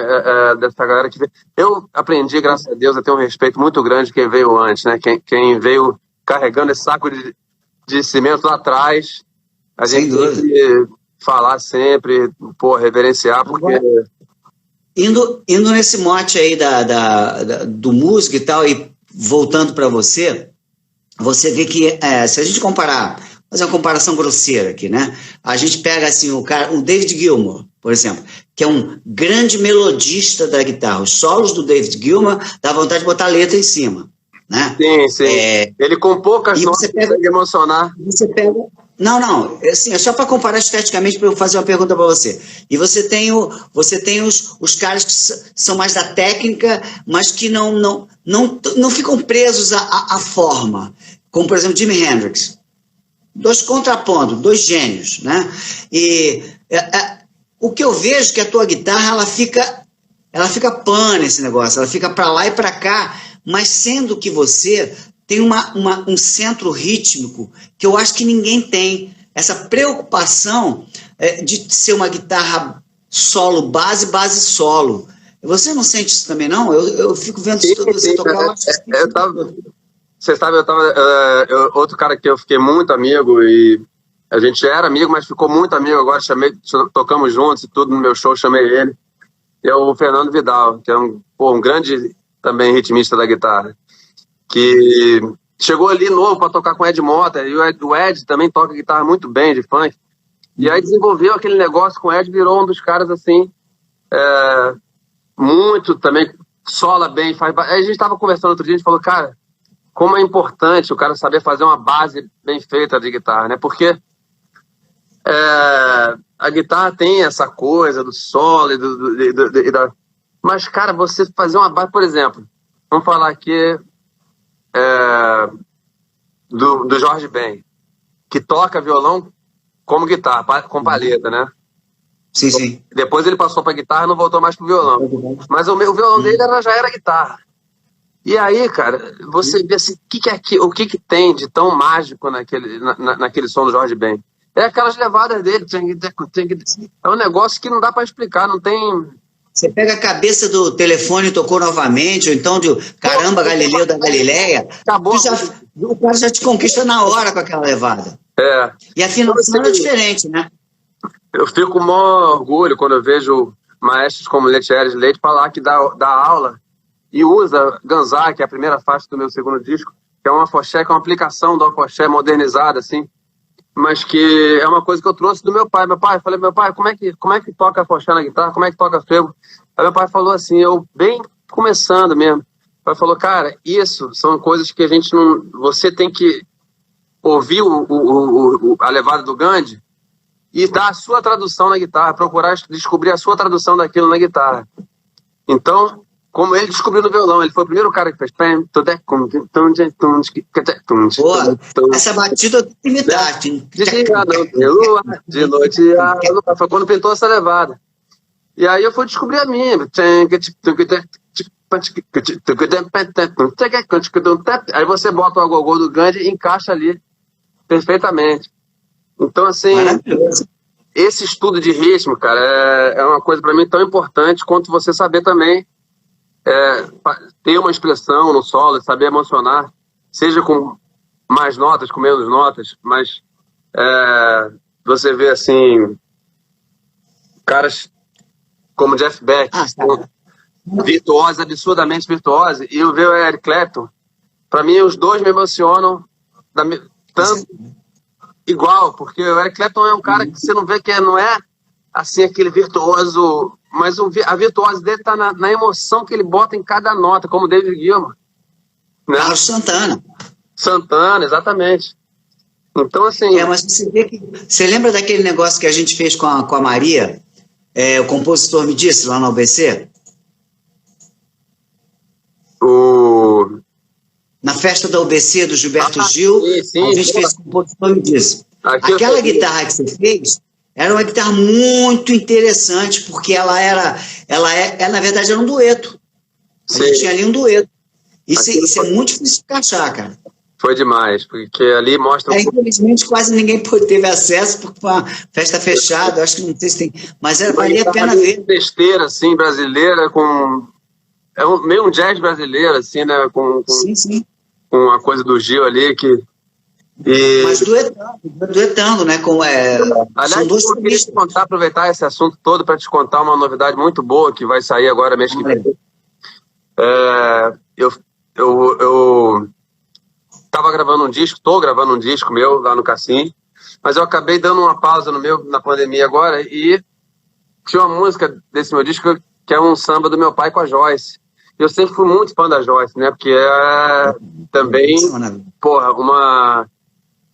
dessa galera que veio. Eu aprendi, graças a Deus, a ter um respeito muito grande de quem veio antes, né? Quem veio carregando esse saco de cimento lá atrás. A gente tem que falar sempre, reverenciar, porque... Indo nesse mote aí do músico e tal, e voltando para você vê que, se a gente fazer uma comparação grosseira aqui, né? A gente pega, assim, o David Gilmour, por exemplo, que é um grande melodista da guitarra. Os solos do David Gilmour dá vontade de botar letra em cima, né? Sim. Ele com poucas notas consegue emocionar. Você pega... Não, assim, é só para comparar esteticamente, para eu fazer uma pergunta para você. E você tem os caras que são mais da técnica, mas que não ficam presos à forma. Como, por exemplo, Jimi Hendrix. 2 contrapontos, 2 gênios, né? E o que eu vejo é que a tua guitarra, ela fica pan nesse negócio, ela fica para lá e para cá, mas sendo que você tem um centro rítmico que eu acho que ninguém tem. Essa preocupação de ser uma guitarra solo, base solo. Você não sente isso também, não? Eu fico vendo isso todo você tocar. você sabe, outro cara que eu fiquei muito amigo, e a gente era amigo, mas ficou muito amigo agora, tocamos juntos e tudo no meu show, chamei ele. É o Fernando Vidal, que é um grande também ritmista da guitarra, que chegou ali novo para tocar com o Ed Mota, e o Ed também toca guitarra muito bem, de funk, e aí desenvolveu aquele negócio com o Ed, virou um dos caras assim, muito também, sola bem, faz. Aí a gente estava conversando outro dia, a gente falou, cara, como é importante o cara saber fazer uma base bem feita de guitarra, né? Porque a guitarra tem essa coisa do solo mas, cara, você fazer uma base, por exemplo, vamos falar aqui do Jorge Ben, que toca violão como guitarra, com palheta, né? Sim, sim. Depois ele passou para guitarra e não voltou mais pro violão. Mas o violão dele já era guitarra. E aí, cara, você vê assim, o que tem de tão mágico naquele som do Jorge Ben? É aquelas levadas dele. É um negócio que não dá para explicar, não tem... Você pega a cabeça do telefone, tocou novamente, ou então de Caramba, Galileu da Galileia. Acabou. O cara já te conquista na hora com aquela levada. E a afinação é diferente, né? Eu fico com o maior orgulho quando eu vejo maestros como Letieres Leite falar que dá aula e usa Ganzá, que é a primeira faixa do meu segundo disco, que é uma afoxé, que é uma aplicação do afoxé modernizada, assim, mas que é uma coisa que eu trouxe do meu pai. Eu falei, meu pai, como é que toca afoxé na guitarra? Como é que toca frevo? Aí meu pai falou assim, eu bem começando mesmo. Meu pai falou, cara, isso são coisas que a gente não... Você tem que ouvir a levada do Gandhi e dar a sua tradução na guitarra, procurar descobrir a sua tradução daquilo na guitarra. Então, como ele descobriu no violão, ele foi o primeiro cara que fez... Essa batida eu imitar. De noite, foi quando pintou essa levada. E aí eu fui descobrir a minha. Aí você bota o agogô do Gandhi e encaixa ali perfeitamente. Então, assim, esse estudo de ritmo, cara, é uma coisa para mim tão importante quanto você saber também ter uma expressão no solo, saber emocionar, seja com mais notas, com menos notas, mas você vê, assim, caras como Jeff Beck, virtuosos, absurdamente virtuosos, e eu vejo o Eric Clapton, para mim os dois me emocionam tanto igual, porque o Eric Clapton é um cara que você não vê que não é assim aquele virtuoso, mas a virtuose dele tá na emoção que ele bota em cada nota, como o David Gilmour, né? Carlos Santana, exatamente. Então, assim... mas você vê que... Você lembra daquele negócio que a gente fez com a Maria? O compositor me disse lá no ABC? Na festa da UBC do Gilberto Gil, sim, a gente fez com o compositor me disse. Aquela guitarra que você fez era uma guitarra muito interessante, porque ela na verdade era um dueto. A gente tinha ali um dueto. Isso é muito difícil de encaixar, cara. Foi demais, porque ali mostra... Infelizmente, quase ninguém teve acesso, porque foi uma festa fechada, acho que não sei se tem... Mas valia a pena ver. Besteira, assim, brasileira, com... meio um jazz brasileiro, assim, né? Sim. Com a coisa do Gil ali, que... Mas duetando, né? Aliás, eu queria te contar, aproveitar esse assunto todo para te contar uma novidade muito boa que vai sair agora mês que vem. Eu estava gravando um disco, estou gravando um disco meu lá no Cassim, mas eu acabei dando uma pausa na pandemia agora e tinha uma música desse meu disco que é um samba do meu pai com a Joyce. Eu sempre fui muito fã da Joyce, né? Porque é também,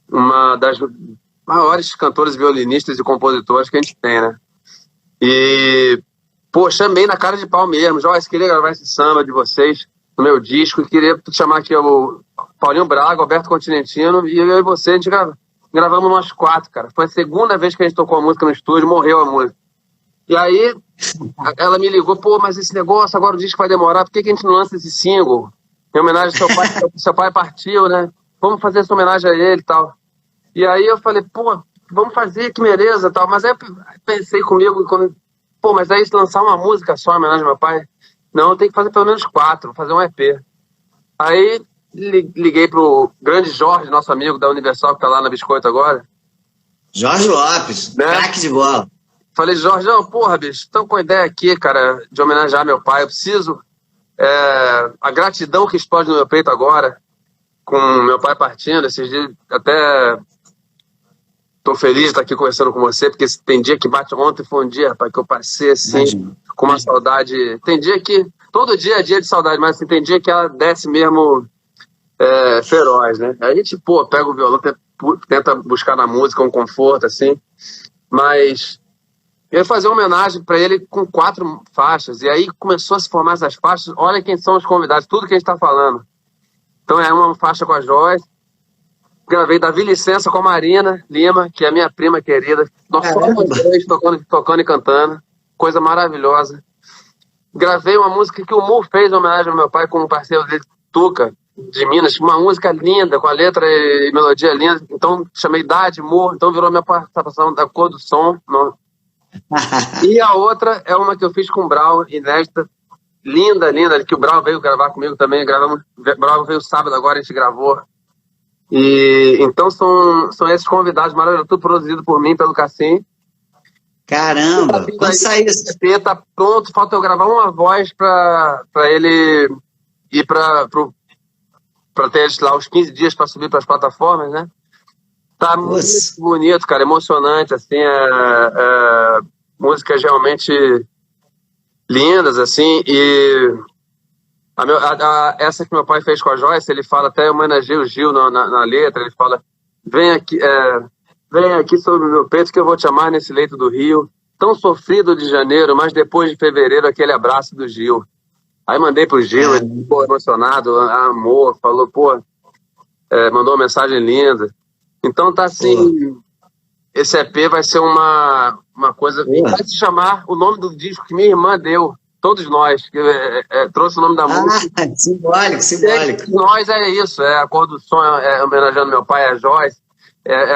uma das maiores cantoras, violinistas e compositoras que a gente tem, né? E, chamei na cara de pau mesmo. Joyce, queria gravar esse samba de vocês no meu disco e queria chamar aqui o Paulinho Braga, Alberto Continentino e eu e você, a gente gravamos nós 4, cara. Foi a segunda vez que a gente tocou a música no estúdio, morreu a música. E aí, ela me ligou, mas esse negócio, agora o disco vai demorar, por que a gente não lança esse single? Em homenagem ao seu pai, seu pai partiu, né? Vamos fazer essa homenagem a ele e tal. E aí eu falei, vamos fazer, que beleza tal. Mas aí eu pensei comigo, mas aí se lançar uma música só em homenagem ao meu pai, não, tem que fazer pelo menos 4, fazer um EP. Aí liguei pro grande Jorge, nosso amigo da Universal, que tá lá na Biscoito agora. Jorge Lopes, né? Craque de bola. Falei, Jorge, porra, bicho, estão com a ideia aqui, cara, de homenagear meu pai. Eu preciso... a gratidão que explode no meu peito agora, com meu pai partindo, esses dias até tô feliz de estar aqui conversando com você, porque tem dia que bate. Ontem foi um dia, rapaz, que eu passei assim, com uma saudade. Tem dia que, todo dia é dia de saudade, mas assim, tem dia que ela desce mesmo feroz, né? Aí a gente, pega o violão, tenta buscar na música um conforto, assim, mas eu ia fazer uma homenagem para ele com 4 faixas, e aí começou a se formar essas faixas. Olha quem são os convidados, tudo que a gente está falando. Então é uma faixa com a Joyce, gravei Davi Licença com a Marina Lima, que é minha prima querida. Nós somos dois tocando e cantando, coisa maravilhosa. Gravei uma música que o Mu fez em homenagem ao meu pai com um parceiro dele, Tuca, de Minas, uma música linda, com a letra e melodia linda. Então chamei Dade, Mu, então virou minha participação da Cor do Som. E a outra é uma que eu fiz com o Brau, inédita, linda, que o Brau veio gravar comigo também. O Brau veio sábado agora, a gente gravou. E então são esses convidados maravilhosos, tudo produzido por mim, pelo Cassim. Caramba, quando sair esse EP tá pronto, falta eu gravar uma voz para ele ir para ter lá os 15 dias para subir para as plataformas, né? Tá muito bonito, cara, emocionante, assim, músicas realmente lindas, assim, e essa que meu pai fez com a Joyce, ele fala, até homenageia o Gil na letra, ele fala, vem aqui sobre o meu peito que eu vou te amar nesse leito do rio, tão sofrido de janeiro, mas depois de fevereiro aquele abraço do Gil. Aí mandei pro Gil, ele ficou emocionado, amor, falou, mandou uma mensagem linda. Então tá assim, esse EP vai ser uma coisa, vai se chamar o nome do disco que minha irmã deu, todos nós, que trouxe o nome da música. Simbólico. Nós é isso, a Cor do Som, homenageando meu pai, a Joyce,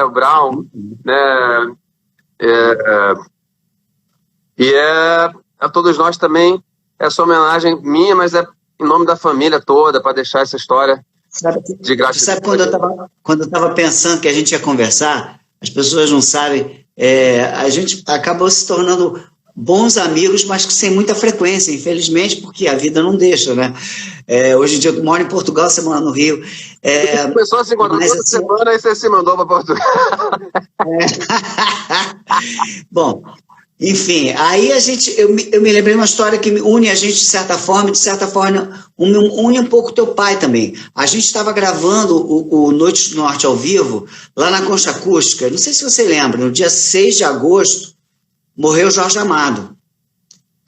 o Brown, né? E a todos nós também, essa homenagem minha, mas é em nome da família toda, para deixar essa história de gratidão. Sabe quando eu estava pensando que a gente ia conversar, as pessoas não sabem, a gente acabou se tornando bons amigos, mas sem muita frequência, infelizmente, porque a vida não deixa, né? Hoje em dia eu moro em Portugal, você mora no Rio. Começou a se encontrar toda semana e você se mandou para Portugal. Bom, enfim, aí eu me lembrei de uma história que une a gente de certa forma une um pouco teu pai também. A gente estava gravando o Noite do Norte ao vivo, lá na Concha Acústica, não sei se você lembra, no dia 6 de agosto, morreu Jorge Amado.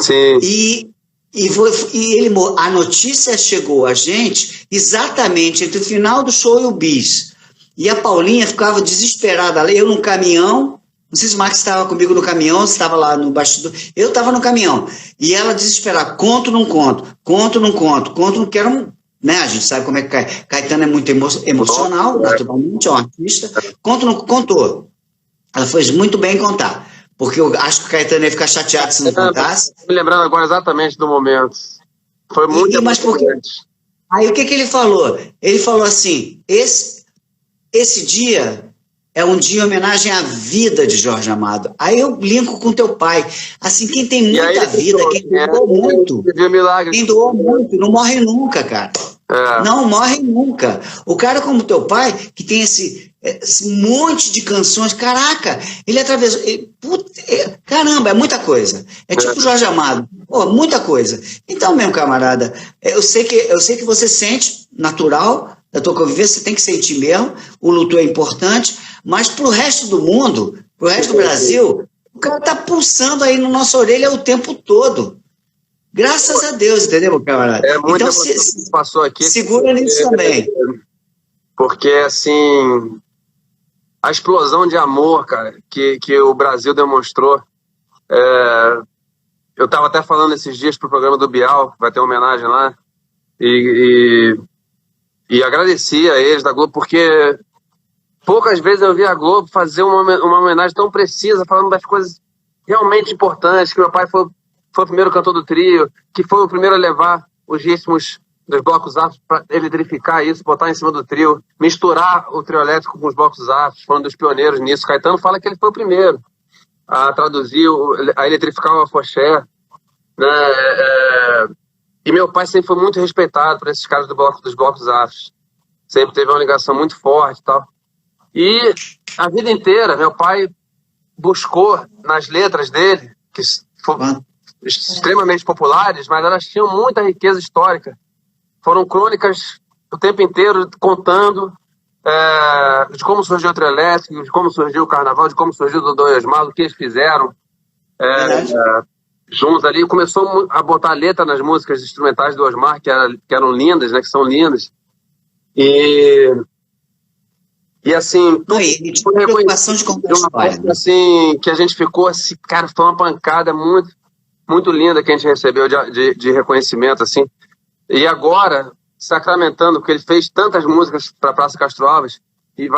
Sim. E a notícia chegou a gente exatamente entre o final do show e o bis. E a Paulinha ficava desesperada, eu num caminhão. Não sei se o Max estava comigo no caminhão, se estava lá no bastidor. Eu estava no caminhão. E ela desesperada, conto, não quero... Né? A gente sabe como é que Caetano é muito emocional, naturalmente, é um artista. Contou. Ela fez muito bem em contar. Porque eu acho que o Caetano ia ficar chateado se não contasse. Estou me lembrando agora exatamente do momento. Foi muito emocionante. Aí o que ele falou? Ele falou assim, esse dia... é um dia em homenagem à vida de Jorge Amado. Aí eu linko com teu pai. Assim, quem tem muita vida, quem doou muito, não morre nunca, cara. Não morre nunca. O cara como teu pai, que tem esse monte de canções, caraca, ele atravessou... caramba, é muita coisa. É tipo Jorge Amado. Muita coisa. Então, meu camarada, eu sei que você sente, natural, da tua convivência, você tem que sentir mesmo, o luto é importante, mas pro resto do mundo, pro resto do Brasil, o cara tá pulsando aí na nossa orelha o tempo todo. Graças a Deus, entendeu, meu camarada? Então, passou aqui, segura nisso também. Porque, assim, a explosão de amor, cara, que o Brasil demonstrou. Eu estava até falando esses dias pro programa do Bial, vai ter uma homenagem lá, e agradeci a eles da Globo, porque poucas vezes eu vi a Globo fazer uma homenagem tão precisa, falando das coisas realmente importantes, que meu pai foi o primeiro cantor do trio, que foi o primeiro a levar os ritmos dos blocos afros para eletrificar isso, botar em cima do trio, misturar o trio elétrico com os blocos afros, foram dos pioneiros nisso. Caetano fala que ele foi o primeiro a traduzir, a eletrificar o afoxé, né? E meu pai sempre foi muito respeitado por esses caras dos blocos afros. Sempre teve uma ligação muito forte e tal. E a vida inteira, meu pai buscou nas letras dele, que foram extremamente populares, mas elas tinham muita riqueza histórica. Foram crônicas o tempo inteiro contando de como surgiu o trio elétrico, de como surgiu o carnaval, de como surgiu o Dodô e Osmar, o que eles fizeram juntos ali. Começou a botar letra nas músicas instrumentais do Osmar, que eram lindas, né, que são lindas. E assim, foi preocupação de contar história, né? Assim, que a gente ficou assim, cara, foi uma pancada muito, muito linda que a gente recebeu de reconhecimento, assim. E agora, sacramentando, porque ele fez tantas músicas para a Praça Castro Alves, e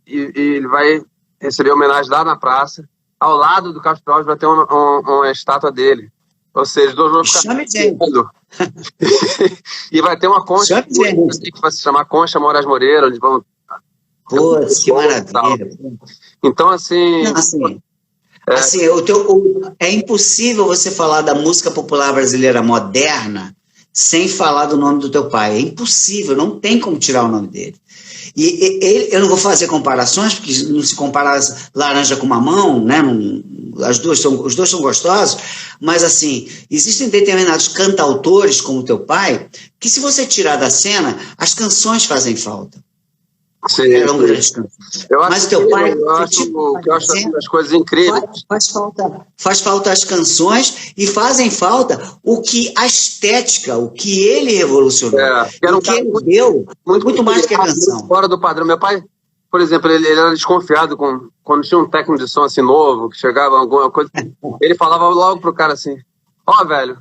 ele vai receber homenagem lá na praça. Ao lado do Castro Alves vai ter uma estátua dele. Ou seja, os dois vão ficar... E vai ter uma concha que vai se chamar Concha Moraes Moreira, onde vão... Putz, que maravilha. Então, assim... Não, assim, é impossível você falar da música popular brasileira moderna sem falar do nome do teu pai. É impossível, não tem como tirar o nome dele. E eu não vou fazer comparações, porque não se compara laranja com mamão, né? Os dois são gostosos, mas assim, existem determinados cantautores, como o teu pai, que se você tirar da cena, as canções fazem falta. Sim, eram grandes canções. Mas teu pai... Eu acho as coisas incríveis. Faz falta as canções e fazem falta a estética, o que ele revolucionou. O que ele deu, muito mais que a canção. Fora do padrão. Meu pai, por exemplo, ele era desconfiado quando tinha um técnico de som assim novo, que chegava alguma coisa, ele falava logo pro cara assim, velho,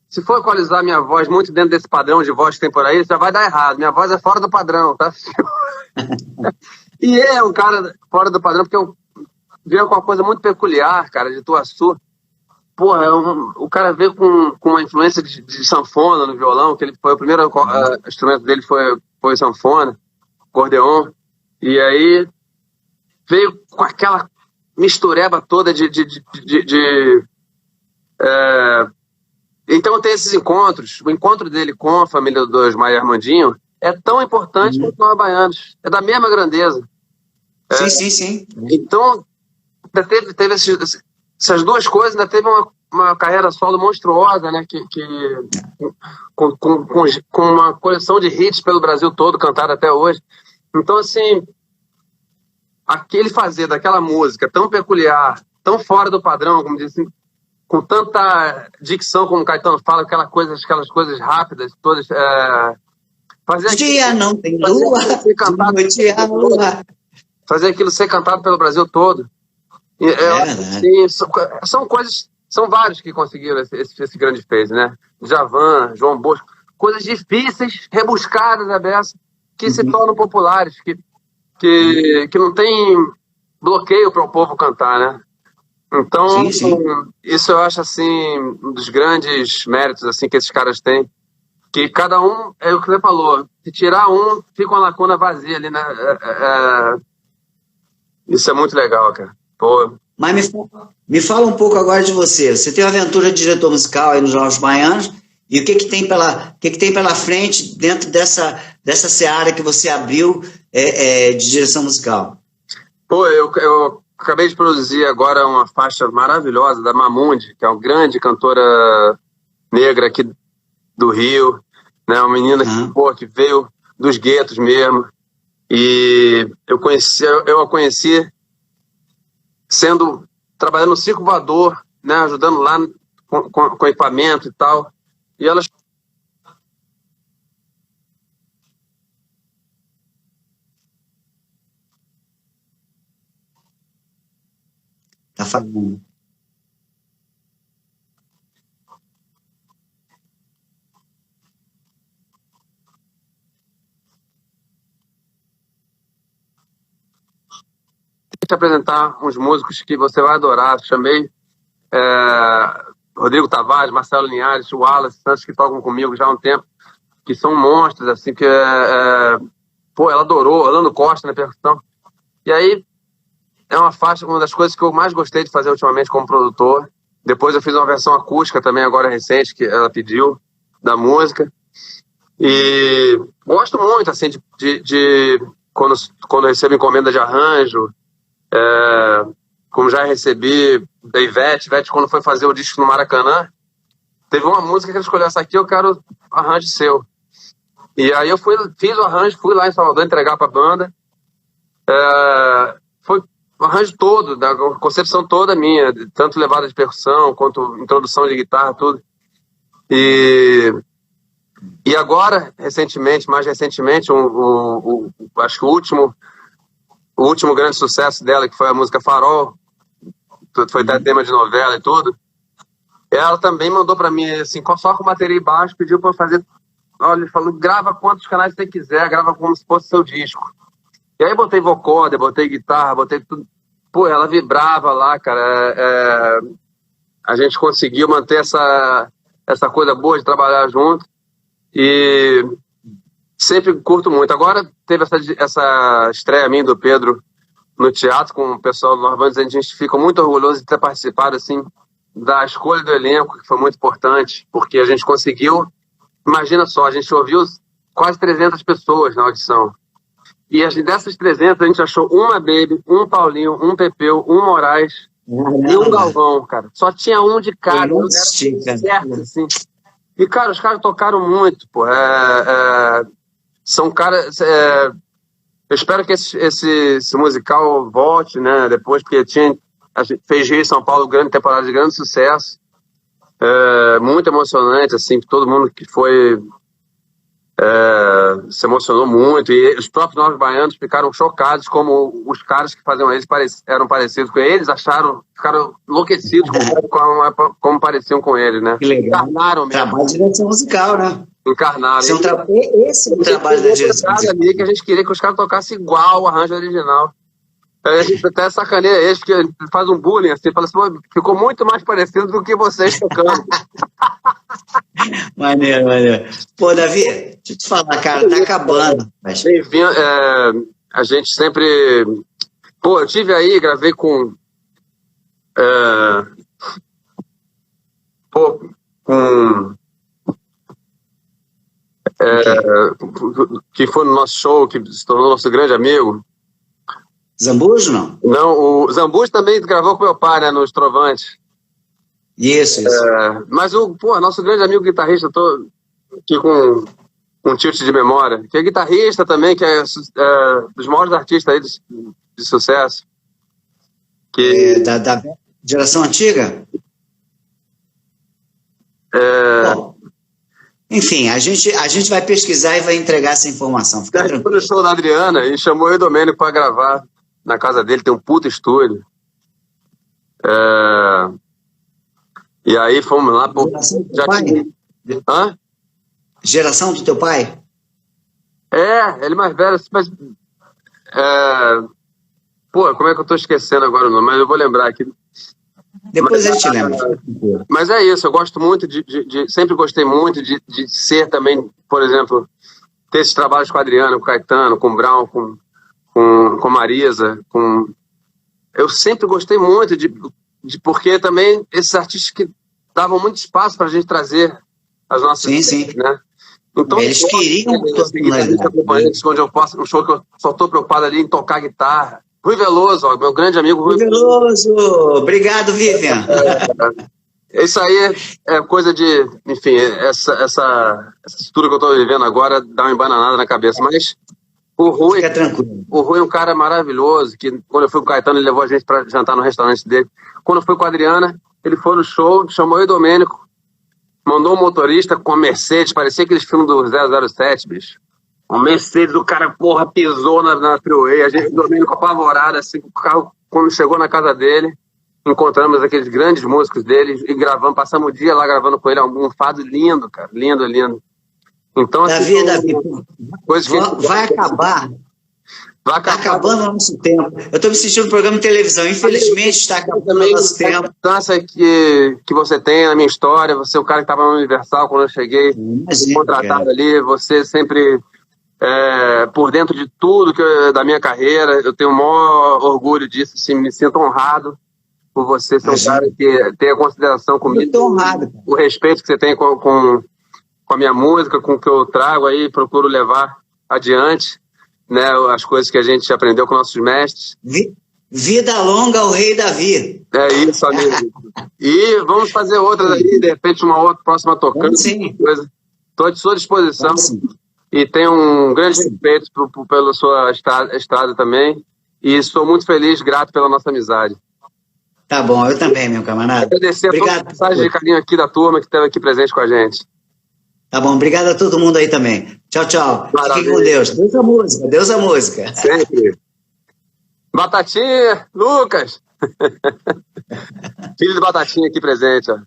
se for equalizar minha voz muito dentro desse padrão de voz que tem por aí, já vai dar errado. Minha voz é fora do padrão, tá? E é um cara fora do padrão, porque veio com uma coisa muito peculiar, cara, de Tuaçu. Porra, o cara veio com uma influência de sanfona no violão, que ele foi o primeiro instrumento dele foi sanfona, acordeon. E aí veio com aquela mistureba toda Então tem esses encontros. O encontro dele com a família do Osmar e Armandinho é tão importante quanto nós baianos. É da mesma grandeza. Sim. Então, teve essas duas coisas, ainda teve uma carreira solo monstruosa, né? Com uma coleção de hits pelo Brasil todo, cantada até hoje. Então, assim, aquele fazer daquela música tão peculiar, tão fora do padrão, como disse, com tanta dicção, como o Caetano fala, aquelas coisas rápidas, todas. Dia não tem lua, noite há lua. Fazer aquilo ser cantado pelo Brasil todo. São coisas, são vários que conseguiram esse grande feito, né? Djavan, João Bosco, coisas difíceis, rebuscadas, abessas, que se tornam populares, que não tem bloqueio para o povo cantar, né? Então, isso eu acho, assim, um dos grandes méritos, assim, que esses caras têm, que cada um, é o que você falou, se tirar um, fica uma lacuna vazia ali, né? Isso é muito legal, cara. Pô. Mas me fala um pouco agora de você. Você tem uma aventura de diretor musical aí nos Jovens Baianos, e o que tem pela frente dentro dessa seara que você abriu de direção musical? Pô, eu acabei de produzir agora uma faixa maravilhosa da Mamundi, que é uma grande cantora negra aqui do Rio, né? Uma menina que veio dos guetos mesmo. E eu a conheci trabalhando no Circo Voador, né? Ajudando lá com equipamento e tal. E ela... Tá falando. Te apresentar uns músicos que você vai adorar. Chamei Rodrigo Tavares, Marcelo Linhares, o Wallace Santos, que tocam comigo já há um tempo, que são monstros, assim, pô, ela adorou, Orlando Costa na percussão. E aí, é uma das coisas que eu mais gostei de fazer ultimamente como produtor. Depois eu fiz uma versão acústica também, agora recente, que ela pediu, da música. E gosto muito, assim, quando eu recebo encomenda de arranjo, como já recebi da Ivete, quando foi fazer o disco no Maracanã, teve uma música que ela escolheu, essa aqui eu quero arranjo seu. E aí eu fiz o arranjo, fui lá em Salvador entregar pra banda. Foi o arranjo todo, da concepção toda minha, tanto levada de percussão, quanto introdução de guitarra, tudo. E agora, mais recentemente, acho que o último grande sucesso dela, que foi a música Farol, foi até tema de novela e tudo, ela também mandou pra mim, assim, só com bateria e baixo, pediu pra eu fazer, olha, ele falou, grava quantos canais você quiser, grava como se fosse seu disco. E aí botei vocoder, botei guitarra, botei tudo. Pô, ela vibrava lá, cara. A gente conseguiu manter essa coisa boa de trabalhar junto. E sempre curto muito. Agora teve essa estreia minha do Pedro no teatro com o pessoal do Normandes. A gente fica muito orgulhoso de ter participado, assim, da escolha do elenco, que foi muito importante, porque a gente conseguiu. Imagina só, a gente ouviu quase 300 pessoas na audição. E dessas 300, a gente achou uma Baby, um Paulinho, um Pepeu, um Moraes e um Galvão, cara. Só tinha um de cada. Certo, assim. E, cara, os caras tocaram muito, pô. São caras... eu espero que esse musical volte, né, depois, porque a gente fez Rio e São Paulo, grande temporada de grande sucesso. Muito emocionante, assim, todo mundo que foi... se emocionou muito, e os próprios Novos Baianos ficaram chocados como os caras que faziam eles eram parecidos com eles, ficaram enlouquecidos como pareciam com eles, né? Que legal. Encarnaram mesmo. Trabalho de direção musical, né? Encarnaram. Esse é o trabalho da direção musical. Ali que a gente queria que os caras tocassem igual o arranjo original. A gente até sacaneia eles, porque ele faz um bullying, assim, fala assim, ficou muito mais parecido do que vocês tocando. Maneiro. Pô, Davi, deixa eu te falar, cara, tá acabando. Bem-vindo, a gente sempre... Pô, eu tive aí, gravei com... que foi no nosso show, que se tornou nosso grande amigo. Zambujo, não? Não, o Zambujo também gravou com meu pai, né, nos Trovantes. Isso. Mas nosso grande amigo guitarrista, tô aqui com um tilt de memória, que é guitarrista também, que é dos maiores artistas aí de sucesso. Da geração antiga? Bom, enfim, a gente vai pesquisar e vai entregar essa informação. Fica tranquilo. Foi no show da Adriana e chamou eu e o Domênico para gravar na casa dele, tem um puta estúdio. E aí fomos lá... Geração do teu pai? Hã? Geração do teu pai? Ele mais velho, mas... como é que eu tô esquecendo agora o nome? Mas eu vou lembrar aqui. Depois a gente lembra. Mas é isso, eu gosto muito sempre gostei muito de ser também, por exemplo, ter esses trabalhos com a Adriana, com o Caetano, com o Brown, com Marisa, eu sempre gostei muito porque também esses artistas que davam muito espaço para a gente trazer as nossas... Sim. Né? Então, eles queriam onde eu posso, um show que eu só estou preocupado ali em tocar guitarra. Rui Veloso, meu grande amigo Rui Veloso. Obrigado, Vivian. Isso aí é coisa de... Enfim, essa estrutura que eu estou vivendo agora dá uma embananada na cabeça, mas o Rui... Fica tranquilo. O Rui é um cara maravilhoso, que quando eu fui com o Caetano, ele levou a gente para jantar no restaurante dele. Quando eu fui com a Adriana, ele foi no show, chamou eu e o Domênico, mandou um motorista com a Mercedes, parecia aqueles filmes do 007, bicho. Uma Mercedes, o cara, pisou na freeway, a gente dormindo apavorado, assim, o carro, quando chegou na casa dele, encontramos aqueles grandes músicos dele e gravamos, passamos o dia lá gravando com ele, um fado lindo, cara, lindo. Então, Davi, assim, vai acabar. Está acabando o nosso tempo. Eu estou me sentindo no programa de televisão. Infelizmente, está acabando o nosso tempo. A importância que você tem na minha história, você é o cara que estava no Universal quando eu cheguei, contratado ali, você sempre por dentro de tudo da minha carreira. Eu tenho o maior orgulho disso, assim, me sinto honrado por você ser um cara que tem a consideração comigo. Estou honrado. O respeito que você tem com a minha música, com o que eu trago aí, procuro levar adiante, né, as coisas que a gente aprendeu com nossos mestres. Vida longa ao rei Davi. É isso, amigo. E vamos fazer outras aí, de repente uma outra próxima tocando. Estou à sua disposição. E tenho um grande respeito pela sua estrada também. E sou muito feliz, grato pela nossa amizade. Tá bom, eu também, meu camarada. Agradecer a todas as mensagens de carinho aqui da turma que esteve aqui presente com a gente. Tá bom, obrigado a todo mundo aí também. Tchau, tchau. Fiquem com Deus. Deus a música, Deus a música. Sempre. Batatinha, Lucas. Filho de Batatinha aqui presente, ó.